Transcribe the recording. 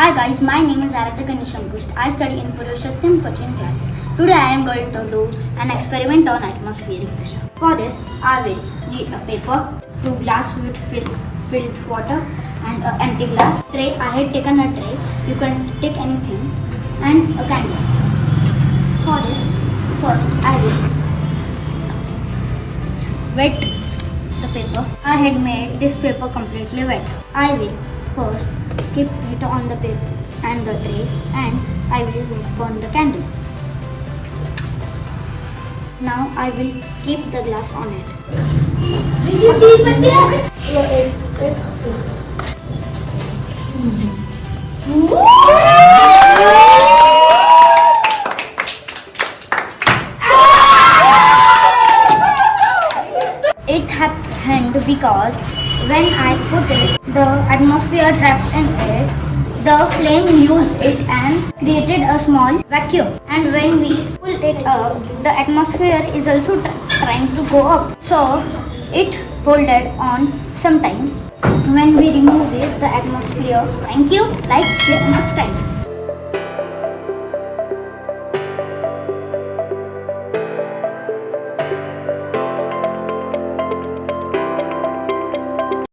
Hi guys, my name is Aratika Nishankush. I study in Purushottam coaching class. Today I am going to do an experiment on atmospheric pressure. For this, I will need a paper, two glass filled with water and an empty glass. Tray, I had taken a tray. You can take anything and a candle. For this, first I will wet the paper. I had made this paper completely wet. I will first keep it on the paper and the tray and I will burn the candle. Now I will keep the glass on it. It happened because when I put it, the atmosphere trapped in it, the flame used it and created a small vacuum. And when we pull it up, the atmosphere is also trying to go up. So it holded on some time. When we remove it, the atmosphere. Thank you. Like, share and subscribe.